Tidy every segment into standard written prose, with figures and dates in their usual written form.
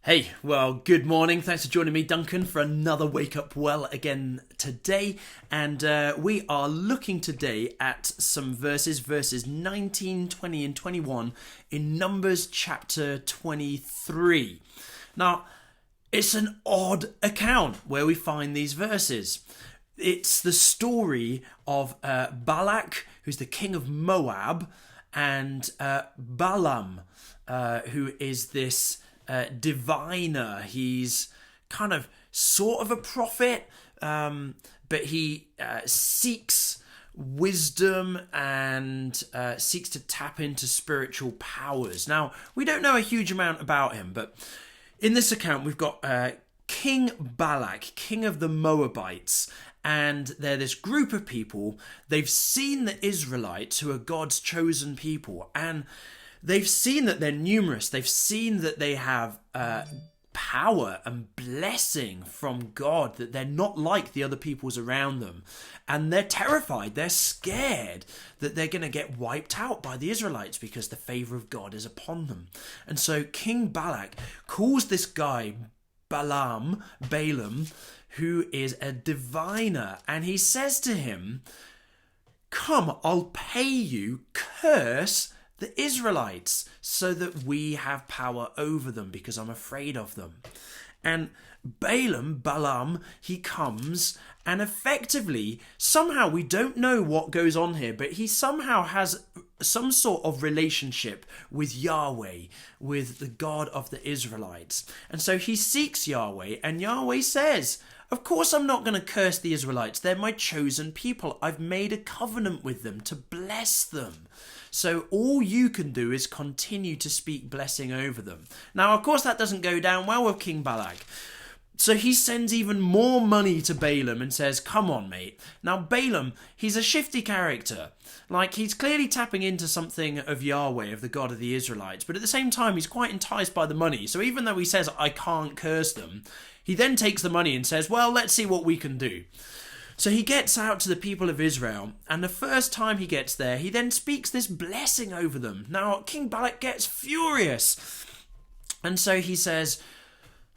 Hey, well, good morning. Thanks for joining me, Duncan, for another Wake Up Well again today. And we are looking today at some verses 19, 20 and 21 in Numbers chapter 23. Now, it's an odd account where we find these verses. It's the story of Balak, who's the king of Moab, and Balaam, who is this diviner. He's kind of sort of a prophet, but he seeks wisdom and seeks to tap into spiritual powers. Now, we don't know a huge amount about him, but in this account we've got King Balak, king of the Moabites, and they're this group of people. They've seen the Israelites, who are God's chosen people, and they've seen that they're numerous. They've seen that they have power and blessing from God, that they're not like the other peoples around them. And they're terrified. They're scared that they're going to get wiped out by the Israelites because the favor of God is upon them. And so King Balak calls this guy Balaam, who is a diviner. And he says to him, "Come, I'll pay you, curse the Israelites so that we have power over them because I'm afraid of them." And Balaam, he comes and effectively, somehow, we don't know what goes on here, but he somehow has some sort of relationship with Yahweh, with the God of the Israelites. And so he seeks Yahweh, and Yahweh says, "Of course I'm not going to curse the Israelites. They're my chosen people. I've made a covenant with them to bless them. So all you can do is continue to speak blessing over them." Now, of course, that doesn't go down well with King Balak. So he sends even more money to Balaam and says, "Come on, mate." Now, Balaam, he's a shifty character. Like, he's clearly tapping into something of Yahweh, of the God of the Israelites. But at the same time, he's quite enticed by the money. So even though he says, "I can't curse them," he then takes the money and says, "Well, let's see what we can do." So he gets out to the people of Israel, and the first time he gets there, he then speaks this blessing over them. Now, King Balak gets furious. And so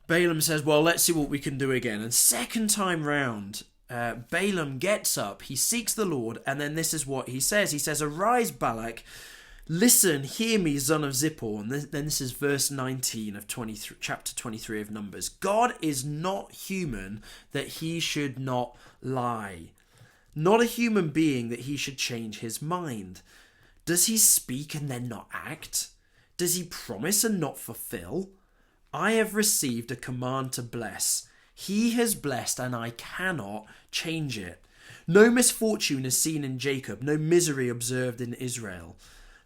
Balaam says, "Well, let's see what we can do again." And second time round, Balaam gets up, he seeks the Lord, and then this is what he says. He says, "Arise, Balak, listen, hear me, son of Zippor." And then this is verse 19 of chapter 23 of Numbers. "God is not human that he should not lie, not a human being that he should change his mind. Does he speak and then not act? Does he promise and not fulfill? I have received a command to bless. He has blessed and I cannot change it. No misfortune is seen in Jacob, no misery observed in Israel.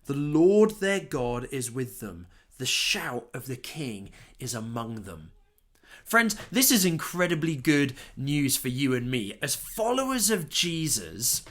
The Lord their God is with them. The shout of the king is among them." Friends, this is incredibly good news for you and me. As followers of Jesus,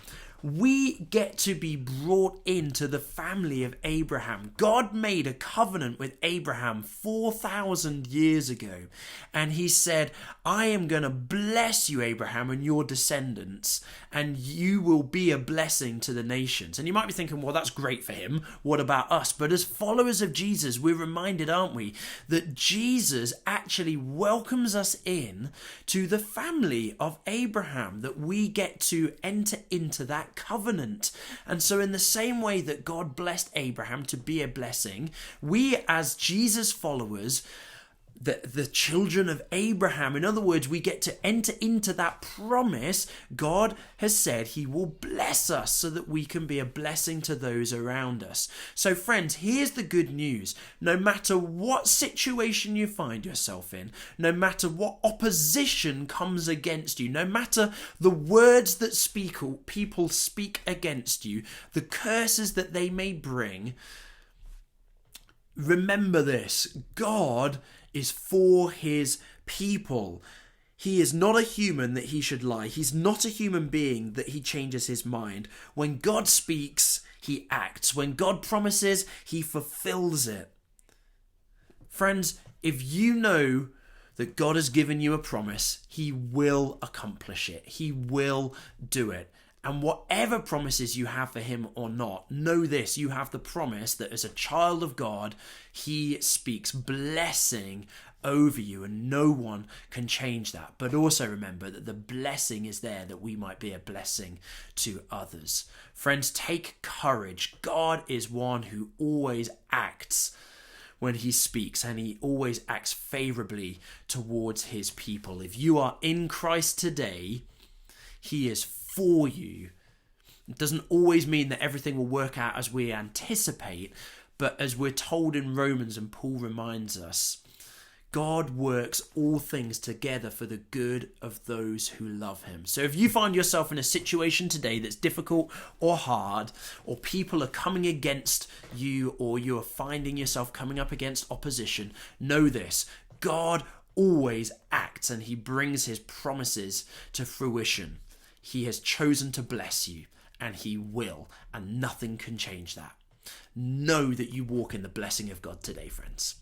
we get to be brought into the family of Abraham. God made a covenant with Abraham 4,000 years ago. And he said, "I am going to bless you, Abraham, and your descendants, and you will be a blessing to the nations." And you might be thinking, well, that's great for him. What about us? But as followers of Jesus, we're reminded, aren't we, that Jesus actually welcomes us in to the family of Abraham, that we get to enter into that covenant. And so in the same way that God blessed Abraham to be a blessing, we as Jesus followers, the children of Abraham, in other words, we get to enter into that promise. God has said he will bless us so that we can be a blessing to those around us. So friends, here's the good news. No matter what situation you find yourself in, no matter what opposition comes against you, no matter the words that people speak against you, the curses that they may bring, remember this: God is for his people. He is not a human that he should lie. He's not a human being that he changes his mind. When God speaks, he acts. When God promises, he fulfills it. Friends, if you know that God has given you a promise, he will accomplish it. He will do it. And whatever promises you have for him or not, know this, you have the promise that as a child of God, he speaks blessing over you and no one can change that. But also remember that the blessing is there that we might be a blessing to others. Friends, take courage. God is one who always acts when he speaks, and he always acts favorably towards his people. If you are in Christ today, he is for you. It doesn't always mean that everything will work out as we anticipate, but as we're told in Romans, and Paul reminds us, God works all things together for the good of those who love him. So if you find yourself in a situation today that's difficult or hard, or people are coming against you, or you are finding yourself coming up against opposition, know this, God always acts and he brings his promises to fruition. He has chosen to bless you, and he will, and nothing can change that. Know that you walk in the blessing of God today, friends.